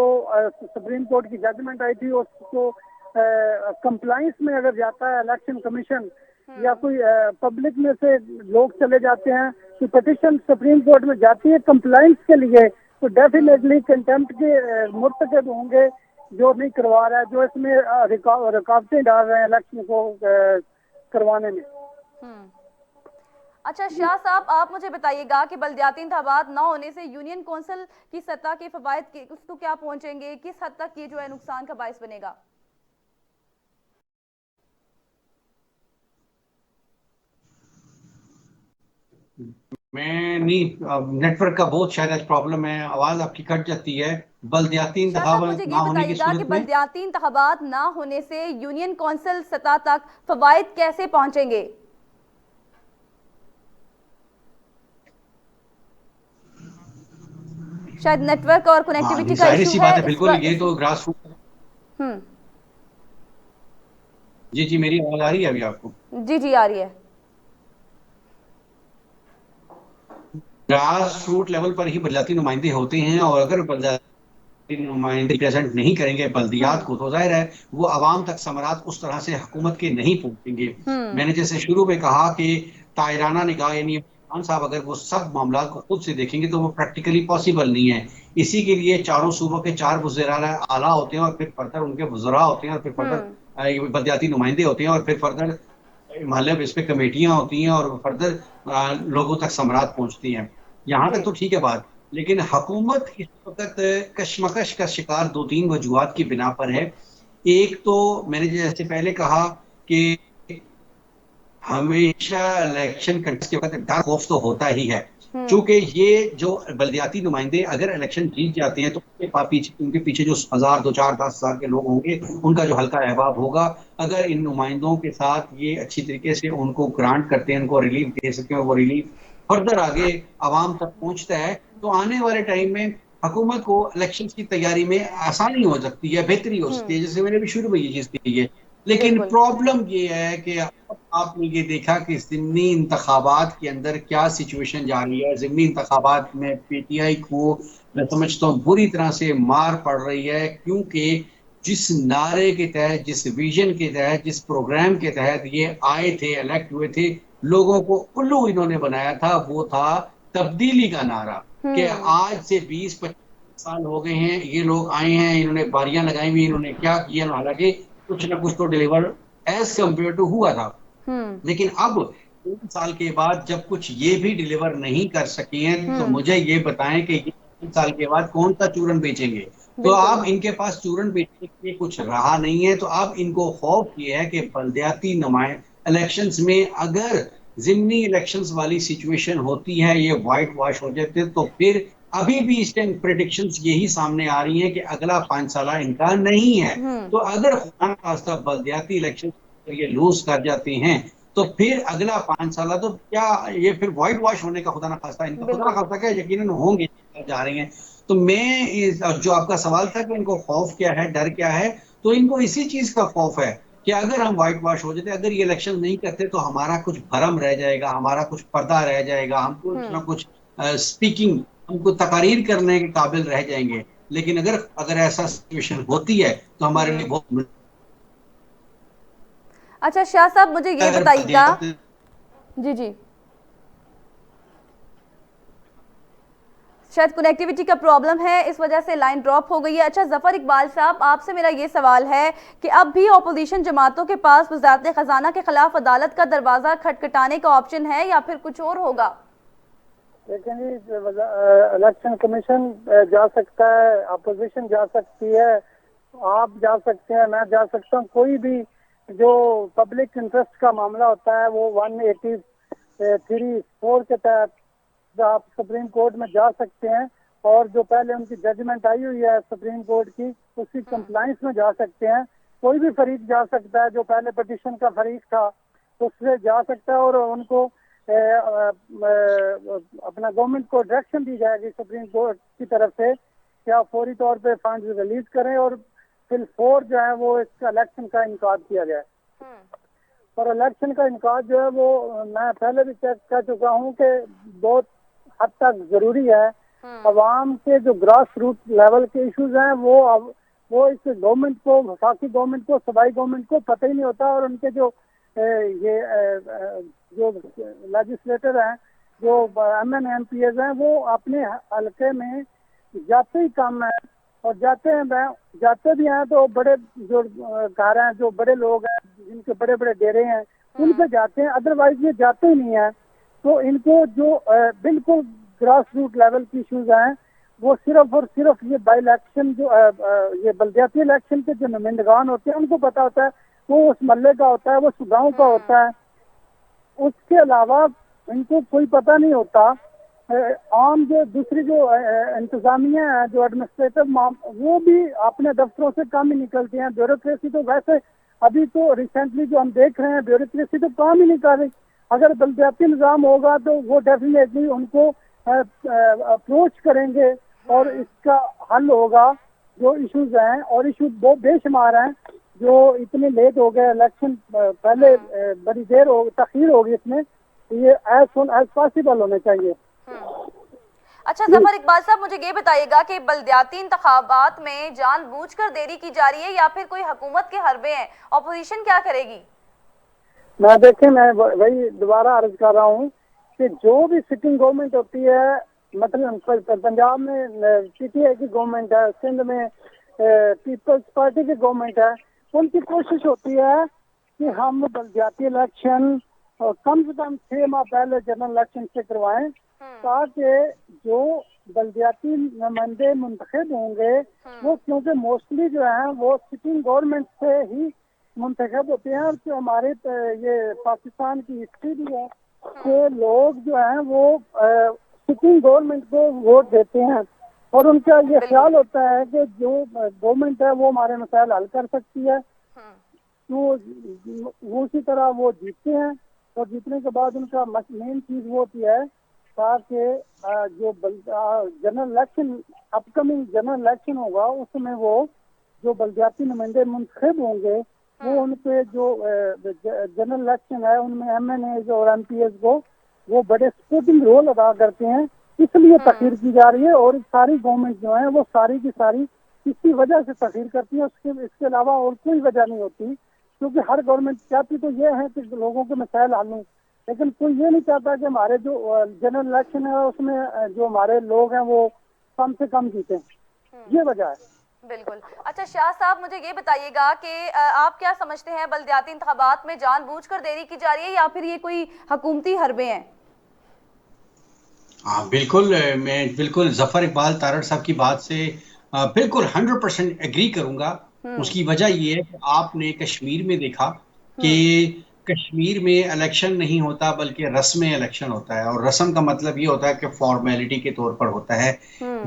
सुप्रीम कोर्ट की जजमेंट आई थी उसको कंप्लाइंस में अगर जाता है इलेक्शन कमीशन या कोई पब्लिक में से लोग चले जाते हैं तो पिटिशन सुप्रीम कोर्ट में जाती है कंप्लाइंस के लिए, तो डेफिनेटली कंटेम्प्ट के मुर्तकब होंगे जो नहीं करवा रहा है, जो इसमें रुकावटें डाल रहे हैं इलेक्शन को करवाने में। अच्छा शाह साहब, आप मुझे बताइएगा कि बल्दियाती इंतखाबात न होने से यूनियन कौंसिल की सत्ता के फवायद उसको क्या पहुंचेंगे, किस हद तक ये जो है नुकसान का बायस बनेगा? मैं नहीं, नेटवर्क का बहुत शायद आज प्रॉब्लम है, आवाज आपकी कट जाती है। बल्दियाती शाह साहब इंतखाबात मुझे ना ये होने की बताइएगा कि सूरत में बल्दियाती इंतखाबात ना होने से यूनियन कौंसिल सतह तक फवायद कैसे पहुंचेंगे? शायद नेटवर्क और हाँ कनेक्टिविटी नहीं, का जाहिर इशू सी है बात है, इस बिल्कुल ये इस तो ग्रास रूट। हम्म। जी जी, मेरी आवाज आ रही है अभी आपको? जी जी आ रही है। ग्रास रूट लेवल पर ही बल्दियाती नुमाइंदे होते हैं, और अगर बल्दियाती नुमाइंदे रिप्रेजेंट नहीं करेंगे बल्दियात को, तो जाहिर है वो आवाम तक समरात उस तरह से हुकूमत के नहीं पहुंचेंगे। हम्म। मैंने जैसे शुरू में कहा कि तायराना निगाह, यानी खान साहब अगर वो सब मामला को खुद से देखेंगे तो वो प्रैक्टिकली पॉसिबल नहीं है। इसी के लिए चारों सूबों के 4 वज़ीर आला होते हैं, और फिर फर्दर उनके वज़रा होते हैं, और फिर हम्म। फर्दर बल्दियाती नुमाइंदे होते हैं, और फिर फर्दर मतलब इस पे कमेटियां होती हैं, और फर्दर लोगों तक समरात पहुंचती हैं। यहाँ जी। तक तो ठीक है बात, लेकिन हुकूमत इस वक्त कशमकश का शिकार 2-3 वजूहात की बिना पर है। एक तो मैंने जैसे पहले कहा कि हमेशा इलेक्शन कंटेस्ट के वक्त डर खौफ तो होता ही है, हम्म। क्योंकि ये जो बल्दियाती नुमाइंदे अगर इलेक्शन जीत जाते हैं तो उनके पीछे जो 1000, 2, 4, 10,000 के लोग होंगे, उनका जो हल्का अहबाब होगा, अगर इन नुमाइंदों के साथ ये अच्छी तरीके से उनको ग्रांट करते हैं, उनको रिलीफ दे सके, और वो रिलीफ फर्दर आगे आवाम तक पहुंचता है, तो आने वाले टाइम में हुकूमत को इलेक्शन की तैयारी में आसानी हो सकती है, बेहतरी हो सकती है, जैसे मैंने भी शुरू में ये चीज कही है। लेकिन बिल्कुल। प्रॉब्लम ये है कि आपने ये देखा कि ज़िमनी इंतखाबात के अंदर क्या सिचुएशन जा रही है। ज़िमनी इंतखाबात में पीटीआई को मैं समझता हूँ बुरी तरह से मार पड़ रही है, क्योंकि जिस नारे के तहत, जिस विजन के तहत, जिस प्रोग्राम के तहत ये आए थे, इलेक्ट हुए थे, लोगों को उल्लू इन्होंने बनाया था, वो था तब्दीली का नारा। कि हम्म। आज से 20-25 साल हो गए हैं, ये लोग आए हैं, इन्होंने बारियां लगाई हुई, इन्होंने क्या किया, हालांकि कुछ ना कुछ तो डिलीवर एज कम्पेयर टू हुआ था। हम्म। लेकिन अब 3 साल के बाद जब कुछ ये भी डिलीवर नहीं कर सकी हैं, तो हम्म। मुझे ये बताएं कि ये 3 साल के बाद कौन सा चूरन बेचेंगे। तो बिल्कुल। अब इनके पास चूरन बेचने के लिए कुछ रहा नहीं है, तो अब इनको खौफ ये है कि बल्दियाती इलेक्शंस में अगर जिमनी इलेक्शंस वाली सिचुएशन होती है, ये व्हाइट वॉश हो जाते, तो फिर अभी भी इस टाइम प्रिडिक्शंस यही सामने आ रही हैं कि अगला 5 साल इनका नहीं है। हम्म। तो अगर खुदा न खास्ता बल्दियाती इलेक्शन ये लूज कर जाते हैं, तो फिर अगला 5 साल तो क्या, ये फिर व्हाइट वॉश होने का खुदा ना खास्ता, इनका खुदा ना बिल्कुल। खास्ता क्या, यकीनन होंगे जा रही हैं। तो मैं जो आपका सवाल था कि इनको खौफ क्या है, डर क्या है, तो इनको इसी चीज का खौफ है कि अगर हम व्हाइट वॉश हो जाते, अगर ये इलेक्शन नहीं करते, तो हमारा कुछ भरम रह जाएगा, हमारा कुछ पर्दा रह जाएगा, हम कुछ ना कुछ स्पीकिंग, हमको तकारीर करने के काबिल रह जाएंगे। लेकिन अगर अगर ऐसा सिचुएशन होती है तो हमारे लिए बहुत। अच्छा शाह साहब मुझे ये अगर बताइएगा। जी जी, शायद कनेक्टिविटी का प्रॉब्लम है, इस वजह से लाइन ड्रॉप हो गई है। अच्छा जफर इकबाल साहब, आपसे मेरा ये सवाल है कि अब भी अपोजिशन जमातों के पास वजारत खजाना के खिलाफ अदालत का दरवाजा खटखटाने का ऑप्शन है या फिर कुछ और होगा? लेकिन इलेक्शन कमीशन जा सकता है, अपोजिशन जा सकती है, आप जा सकते हैं, मैं जा सकता हूँ, कोई भी जो पब्लिक इंटरेस्ट का मामला होता है वो 183(4) के तहत आप सुप्रीम कोर्ट में जा सकते हैं, और जो पहले उनकी जजमेंट आई हुई है सुप्रीम कोर्ट की, उसकी कंप्लाइंस में जा सकते हैं। कोई भी फरीक जा सकता है, जो पहले पिटीशन का फरीक था उससे जा सकता है, और उनको अपना गवर्नमेंट को डायरेक्शन दी जाएगी सुप्रीम कोर्ट की तरफ से कि आप फौरी तौर पे फंड रिलीज करें, और फिर 4 जो है वो इसका इलेक्शन का इनकार किया जाए। और इलेक्शन का इनकार जो है वो मैं पहले भी चेक कर चुका हूँ कि बहुत हद तक जरूरी है। अवाम के जो ग्रास रूट लेवल के इश्यूज हैं वो इस गवर्नमेंट को, वफाकी गवर्नमेंट को, सूबाई गवर्नमेंट को पता ही नहीं होता, और उनके जो जो लेजिस्लेटर हैं, जो MN MPs हैं, वो अपने हल्के में जाते ही काम है और जाते भी हैं तो बड़े जो घर हैं, जो बड़े लोग हैं, जिनके बड़े बड़े डेरे हैं, उन पे जाते हैं, अदरवाइज ये जाते ही नहीं है। तो इनको जो बिल्कुल ग्रास रूट लेवल की इश्यूज हैं, वो सिर्फ और सिर्फ ये बाई इलेक्शन जो ये बल्दियाती इलेक्शन के जो नुमाइंदगान होते हैं उनको पता होता है, वो उस महल्ले का होता है, वो उस गाँव का होता है। उसके अलावा इनको कोई पता नहीं होता। आम जो दूसरी जो इंतजामिया है, जो एडमिनिस्ट्रेटिव, वो भी अपने दफ्तरों से कम ही निकलते हैं। ब्यूरोक्रेसी तो वैसे अभी तो रिसेंटली जो हम देख रहे हैं, ब्यूरोक्रेसी तो काम ही नहीं कर रही। अगर बल्दियाती निज़ाम होगा तो वो डेफिनेटली उनको अप्रोच करेंगे और इसका हल होगा। जो इश्यूज हैं, और इशू बहुत बेशुमार हैं, जो इतने लेट हो गए इलेक्शन, पहले बड़ी देर हो तखीर होगी इसमें, ये एज सुन एज पॉसिबल होने चाहिए। अच्छा जफर इकबाल साहब, मुझे ये बताइएगा कि बल्दियाती इंतखाबात में जानबूझकर देरी की जा रही है या फिर कोई हुकूमत के हरबे हैं? ऑपोजिशन क्या करेगी? मैं वही दोबारा अर्ज कर रहा हूँ कि जो भी सिटिंग गवर्नमेंट होती है, मतलब पंजाब में PTI की गवर्नमेंट है, सिंध में पीपल्स पार्टी की गवर्नमेंट है, उनकी कोशिश होती है कि हम बल्दियाती इलेक्शन कम से कम 6 माह पहले जनरल इलेक्शन से करवाएं, ताकि जो बल्दियाती नुमाइंदे मुंतखब होंगे वो, क्योंकि मोस्टली जो है वो सिटिंग गवर्नमेंट से ही मुंतखब होते हैं। और जो हमारे ये पाकिस्तान की हिस्ट्री भी है कि लोग जो हैं वो सिटिंग गवर्नमेंट को वोट देते हैं, और उनका ये ख्याल होता है कि जो गवर्नमेंट है वो हमारे मसाइल हल कर सकती है। तो वो उसी तरह वो जीतते हैं, और जीतने के बाद उनका मेन चीज वो होती है ताकि जो general election, upcoming general election होगा, उसमें वो जो बल्दियाती नुमाइंदे मुंतखब होंगे वो उन पे जो जनरल इलेक्शन है उनमें MNAs और MPs को वो बड़े सपोर्टिंग रोल अदा करते हैं। इसलिए तखीर की जा रही है, और सारी गवर्नमेंट जो है वो सारी की सारी इसी वजह से तखीर करती है। इसके अलावा और कोई वजह नहीं होती, क्योंकि हर गवर्नमेंट चाहती तो ये है कि लोगों के मसाइल हल हों, लेकिन कोई ये नहीं चाहता कि हमारे जो जनरल इलेक्शन है उसमें जो हमारे लोग हैं वो कम से कम जीते। ये वजह है। बिल्कुल। अच्छा शाह साहब, मुझे ये बताइएगा कि आप क्या समझते हैं, बल्दियाती इंतखाबात में जानबूझकर देरी की जा रही है या फिर ये कोई हुकूमती हरबे हैं? हाँ बिल्कुल, मैं बिल्कुल जफर इकबाल तारड़ साहब की बात से बिल्कुल 100% एग्री करूंगा। उसकी वजह ये है कि आपने कश्मीर में देखा कि कश्मीर में इलेक्शन नहीं होता बल्कि रस्म इलेक्शन होता है, और रस्म का मतलब ये होता है कि फॉर्मेलिटी के तौर पर होता है।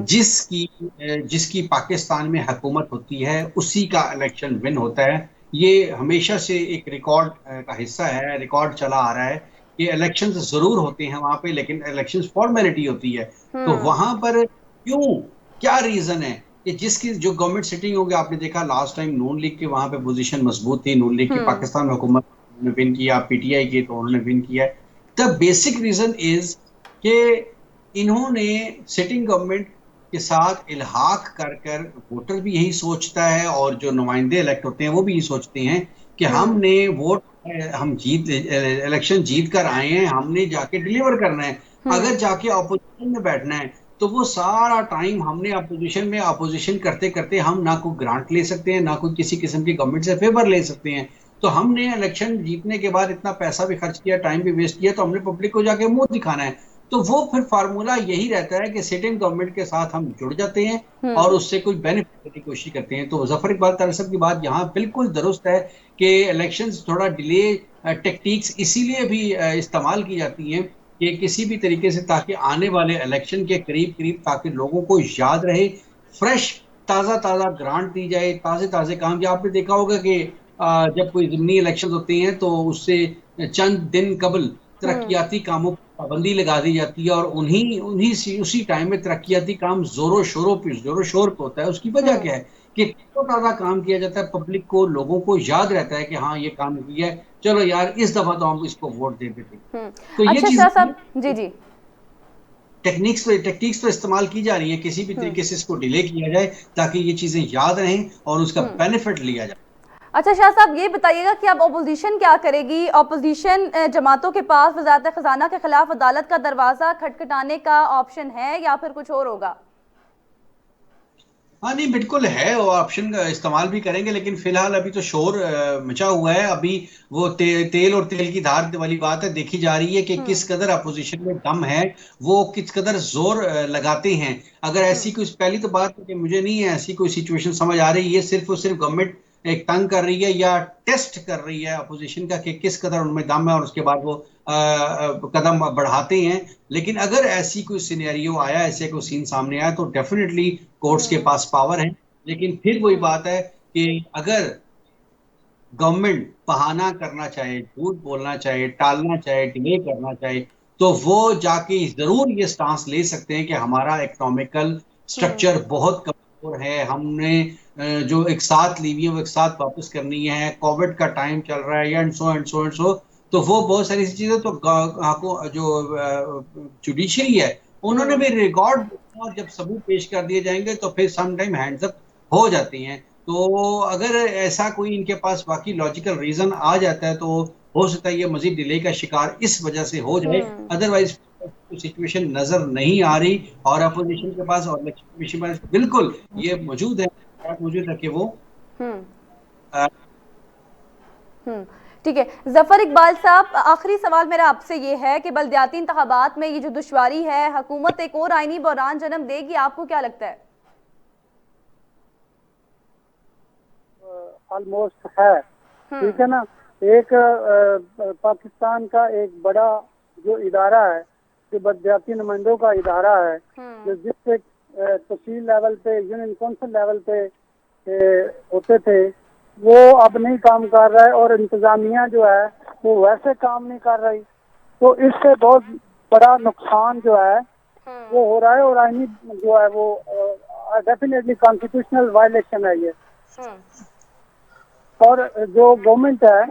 जिसकी पाकिस्तान में हुकूमत होती है उसी का इलेक्शन विन होता है। ये हमेशा से एक रिकॉर्ड का हिस्सा है, रिकॉर्ड चला आ रहा है कि इलेक्शंस जरूर होते हैं वहां पे, लेकिन इलेक्शंस फॉर्मेलिटी होती है। तो वहां पर क्यों, क्या रीजन है कि जिसकी जो गवर्नमेंट सिटिंग होगी, आपने देखा लास्ट टाइम नून लीग की वहां पे पोजीशन मजबूत थी, नून लीग की पाकिस्तान में हुकूमत ने विन किया, PTI की तो उन्होंने विन किया। द बेसिक रीजन इज कि इन्होंने सिटिंग गवर्नमेंट के साथ इल्हाक कर कर, वोटर भी यही सोचता है और जो नुमाइंदे इलेक्ट होते हैं वो भी यही सोचते हैं कि हमने वोट, हम इलेक्शन जीत कर आए हैं, हमने जाके डिलीवर करना है। अगर जाके अपोजिशन में बैठना है तो वो सारा टाइम हमने अपोजिशन करते करते हम ना कोई ग्रांट ले सकते हैं, ना कोई किसी किस्म की गवर्नमेंट से फेवर ले सकते हैं। तो हमने इलेक्शन जीतने के बाद इतना पैसा भी खर्च किया, टाइम भी वेस्ट किया, तो हमने पब्लिक को जाके मुंह दिखाना है। तो वो फिर फार्मूला यही रहता है कि सिटिंग गवर्नमेंट के साथ हम जुड़ जाते हैं और उससे कोई बेनिफिट लेने की कोशिश करते हैं। तो जफर इकबाल तारड़ साहब की बात यहाँ बिल्कुल दुरुस्त है कि इलेक्शंस थोड़ा डिले टेक्टिक्स इसीलिए भी इस्तेमाल की जाती हैं कि किसी भी तरीके से, ताकि आने वाले इलेक्शन के करीब करीब ताकि लोगों को याद रहे, फ्रेश ताज़ा ताज़ा ग्रांट दी जाए, ताज़े ताज़े काम। जो आपने देखा होगा कि जब कोई ज़िमनी इलेक्शन होते हैं तो उससे चंद दिन कबल तरक्याती कामों पर पाबंदी लगा दी जाती है, और उसी टाइम में तरक्याती काम जोरों शोर पे होता है। उसकी वजह क्या है कि तो ताज़ा काम किया जाता है, पब्लिक को, लोगों को याद रहता है कि हाँ ये काम किया है, चलो यार इस दफा तो हम इसको वोट दे देते। तो ये चीज जी टेक्निक्स तो इस्तेमाल की जा रही है, किसी भी तरीके से इसको डिले किया जाए ताकि ये चीजें याद रहें और उसका बेनिफिट लिया जाए। अच्छा शाह साहब, ये बताइएगा कि अब अपोजिशन क्या करेगी? अपोजिशन जमातों के पास वज़ारत खजाना के खिलाफ अदालत का दरवाजा खटखटाने का ऑप्शन है या फिर कुछ और होगा? हाँ नहीं, बिल्कुल है, वो ऑप्शन का इस्तेमाल भी करेंगे, लेकिन फिलहाल अभी तो शोर मचा हुआ है। अभी वो तेल और तेल की धार वाली बात है, देखी जा रही है कि किस कदर अपोजिशन में दम है, वो किस कदर जोर लगाते हैं। अगर ऐसी कोई, पहली तो बात है कि मुझे नहीं है ऐसी कोई सिचुएशन समझ आ रही है, सिर्फ और सिर्फ गवर्नमेंट एक तंग कर रही है या टेस्ट कर रही है अपोजिशन का कि किस कदर उनमें दम है, और उसके बाद वो कदम बढ़ाते हैं। लेकिन अगर ऐसी कोई सिनेरियो आया, ऐसे कोई सीन सामने आया, तो डेफिनेटली कोर्ट्स के पास पावर है। लेकिन फिर वही बात है कि अगर गवर्नमेंट बहाना करना चाहे, झूठ बोलना चाहे, टालना चाहे, डिले करना चाहे, तो वो जाके जरूर ये स्टांस ले सकते हैं कि हमारा इकोनॉमिकल स्ट्रक्चर बहुत कमजोर है, हमने जो एक साथ ली हुई है वो एक साथ वापस करनी है, कोविड का टाइम चल रहा है, and so and so and so. तो वो बहुत सारी चीजें तो जो जुडिशरी है उन्होंने भी रिकॉर्ड, और जब सबूत पेश कर दिए जाएंगे तो फिर सम टाइम हैंड्स अप हो जाती हैं। तो अगर ऐसा कोई इनके पास बाकी लॉजिकल रीजन आ जाता है, तो हो सकता है ये मजीद डिले का शिकार इस वजह से हो जाए। अदरवाइज सिचुएशन नजर नहीं आ रही, और अपोजिशन के पास और इलेक्शन कमीशन में बिल्कुल ये मौजूद है कि वो ठीक है। जफर इकबाल साहब, आखिरी सवाल मेरा आपसे ये है कि बल्दियाती इंतखाबात में ये जो दुश्वारी है, हुकूमत एक और आईनी बहरान जन्म देगी, आपको क्या लगता है? ऑलमोस्ट है, ठीक है ना। एक पाकिस्तान का एक बड़ा जो इदारा है, जो बल्दियाती नुमाइंदों का इदारा है, जो जिससे तहसील लेवल पे, यूनियन काउंसिल लेवल पे होते थे, वो अब नहीं काम कर रहा है, और इंतजामिया जो है वो वैसे काम नहीं कर रही। तो इससे बहुत बड़ा नुकसान जो है वो हो रहा है, और आईनी जो है वो डेफिनेटली कॉन्स्टिट्यूशनल वायलेशन है ये। और जो गवर्नमेंट है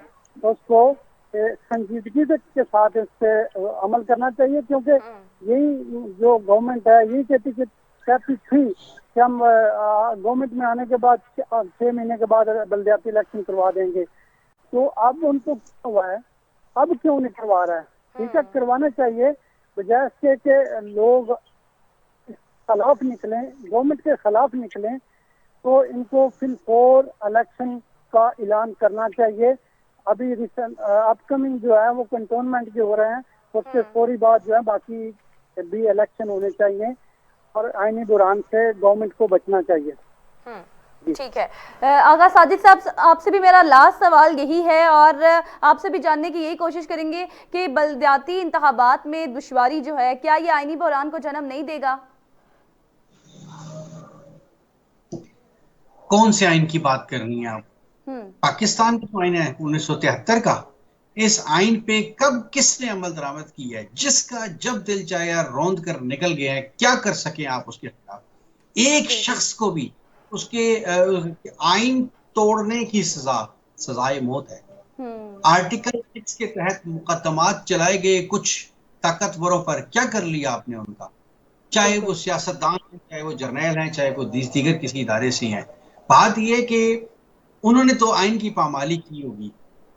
उसको संजीदगी के साथ इस पे अमल करना चाहिए, क्योंकि यही जो गवर्नमेंट है यही कहती थी कि हम गवर्नमेंट में आने के बाद 6 महीने के बाद बल्दियाती इलेक्शन करवा देंगे। तो अब उनको क्या हुआ है, अब क्यों नहीं करवा रहा है? ठीक है, करवाना चाहिए, बजाय इसके कि लोग खिलाफ निकलें, गवर्नमेंट के खिलाफ निकलें, तो इनको फिलहाल इलेक्शन का ऐलान करना चाहिए। अभी रिसेंट अपकमिंग जो है वो कंटोनमेंट के हो रहे हैं, उसके फौरी बाद जो है बाकी भी इलेक्शन होने चाहिए, और आईनी बुरान से गवर्नमेंट को बचना चाहिए। ठीक है। आगा साजिद साहब, आपसे भी मेरा लास्ट सवाल यही है, और आपसे भी जानने की यही कोशिश करेंगे कि बल्दियाती इंतखाबात में दुश्वारी जो है, क्या ये आईनी बहरान को जन्म नहीं देगा? कौन से आइन की बात कर रही हैं आप? पाकिस्तान का आइन है 1973 का। इस आइन पे कब किसने अमल दरामद की है? जिसका जब दिल चाहे रौंद कर निकल गया है, क्या कर सके आप उसके खिलाफ? एक शख्स को भी उसके आइन तोड़ने की सजाए मौत है। आर्टिकल 6 के तहत मुकदमात चलाए गए कुछ ताकतवरों पर, क्या कर लिया आपने उनका? चाहे वो सियासतदान हैं, चाहे वो जर्नैल हैं, चाहे वो दीगर किसी इदारे से हैं। बात यह कि उन्होंने तो आइन की पामाली की होगी,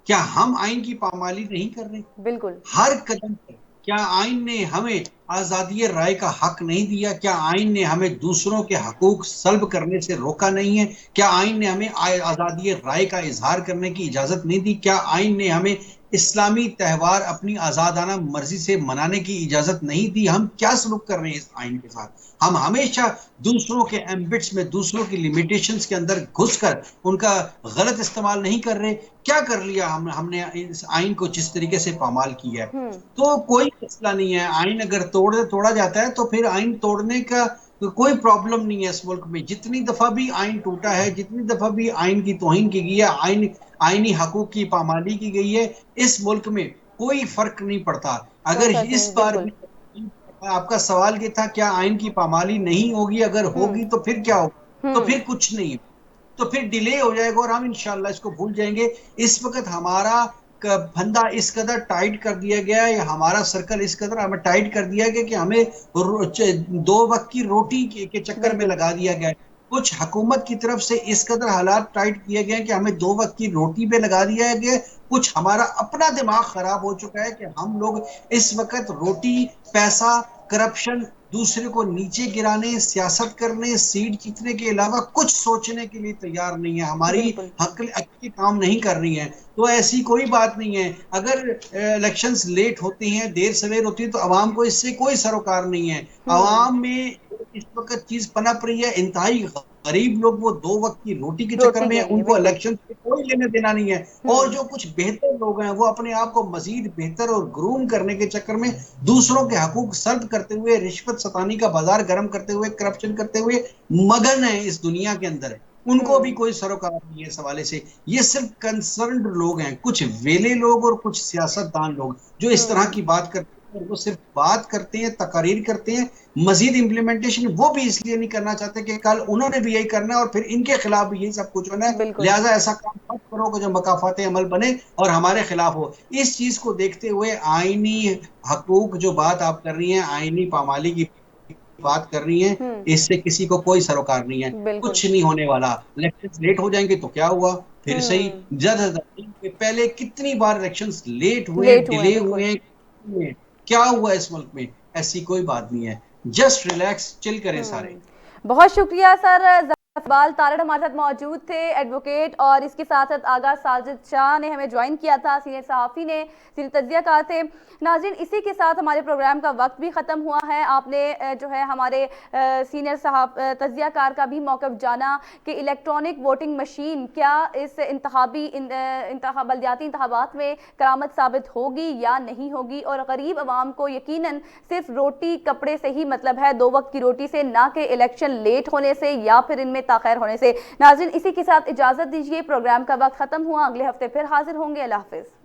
क्या हम आइन की पामाली नहीं कर रहे? बिल्कुल। हर कदम पर क्या आइन ने हमें आजादी राय का हक नहीं दिया? क्या आइन ने हमें दूसरों के हकूक सल्ब करने से रोका नहीं है? क्या आइन ने हमें आजादी राय का इजहार करने की इजाजत नहीं दी? क्या आइन ने हमें इस्लामी त्यौहार अपनी आजादाना मर्जी से मनाने की इजाजत नहीं दी? हम क्या सलूक कर रहे हैं इस आइन के साथ? हम हमेशा दूसरों के एम्बिट्स में, दूसरों की लिमिटेशंस के अंदर घुसकर उनका गलत इस्तेमाल नहीं कर रहे। क्या कर लिया हमने इस आइन को जिस तरीके से पामाल किया है? तो कोई मसला नहीं है, आइन अगर तोड़ा जाता है तो फिर आइन तोड़ने का कोई प्रॉब्लम नहीं है इस मुल्क में। जितनी दफा भी आइन टूटा है, जितनी दफा भी आइन की तौहीन की गई है, आइनी हकूक की पामाली की गई है, इस मुल्क में कोई फर्क नहीं पड़ता। अगर इस बार भी आपका सवाल ये था क्या आइन की पामाली नहीं होगी, अगर होगी तो फिर क्या होगा? तो फिर कुछ नहीं, तो फिर डिले हो जाएगा और हम इंशाल्लाह इसको भूल जाएंगे। इस वक्त हमारा फंदा इस कदर टाइट कर दिया गया है, हमारा सर्कल इस कदर हमें टाइट कर दिया गया कि हमें 2 वक्त की रोटी के चक्कर में लगा दिया गया है। कुछ हुकूमत की तरफ से इस कदर हालात टाइट किए गए कि हमें 2 वक्त की रोटी पे लगा दिया गया। कुछ हमारा अपना दिमाग खराब हो चुका है कि हम लोग इस वक्त रोटी, पैसा, करप्शन, दूसरे को नीचे गिराने, सियासत करने, सीट जीतने के अलावा कुछ सोचने के लिए तैयार नहीं है। हमारी अक्ल काम नहीं कर रही है। तो ऐसी कोई बात नहीं है। अगर इलेक्शंस लेट होती हैं, देर सवेर होती है, तो अवाम को इससे कोई सरोकार नहीं है। अवाम में इस वक्त चीज पनप रही है, इंतहाई गरीब लोग, वो 2 वक्त की रोटी के चक्कर में, उनको इलेक्शन से कोई लेने देना नहीं है। और जो कुछ बेहतर लोग हैं, वो अपने आप को मजीद बेहतर और ग्रूम करने के चक्कर में दूसरों के हकूक सर्द करते हुए, रिश्वत सतानी का बाजार गर्म करते हुए, करप्शन करते हुए मगन है इस दुनिया के अंदर। उनको भी कोई सरोकार नहीं है इस हवाले से। ये सिर्फ कंसर्न्ड लोग हैं, कुछ वेले लोग और कुछ सियासतदान लोग जो इस तरह की बात करते हैं। वो सिर्फ बात करते हैं, तकारीर करते हैं, मजीद इंप्लीमेंटेशन वो भी इसलिए नहीं करना चाहते कि कल उन्होंने भी यही करना है और फिर इनके खिलाफ भी यही सब कुछ होना है। लिहाजा ऐसा काम मत करो कि जो मकाफात अमल बने और हमारे खिलाफ हो। इस चीज को देखते हुए आईनी हकूक जो बात आप कर रही हैं, आईनी पामाली की बात कर रही हैं, इससे किसी को कोई सरोकार नहीं है। कुछ नहीं होने वाला। इलेक्शन लेट हो जाएंगे तो क्या हुआ, फिर सही। पहले कितनी बार इलेक्शन लेट हुए, डिले हुए, क्या हुआ इस मुल्क में? ऐसी कोई बात नहीं है। जस्ट रिलैक्स, चिल करें सारे। बहुत शुक्रिया सर। इकबाल तारड़ हमारे साथ मौजूद थे, एडवोकेट, और इसके साथ साथ आगा साजिद शाह ने हमें ज्वाइन किया था, सीनियर सहाफ़ी ने, सीनियर तज्ज़ियाकार थे। नाज़रीन, इसी के साथ हमारे प्रोग्राम का वक्त भी ख़त्म हुआ है। आपने जो है हमारे सीनियर तज्ज़ियाकार का भी मौक़िफ़ जाना कि इलेक्ट्रॉनिक वोटिंग मशीन क्या इस बल्दियाती इंतखाबात में करामत साबित होगी या नहीं होगी, और गरीब आवाम को यकीनन सिर्फ रोटी कपड़े से ही मतलब है, 2 वक्त की रोटी से, ना कि इलेक्शन लेट होने से या फिर इनमें ताख़ीर होने से। नाज़रीन, इसी के साथ इजाज़त दीजिए, प्रोग्राम का वक्त ख़त्म हुआ। अगले हफ्ते फिर हाजिर होंगे। अल्लाह हाफ़िज़।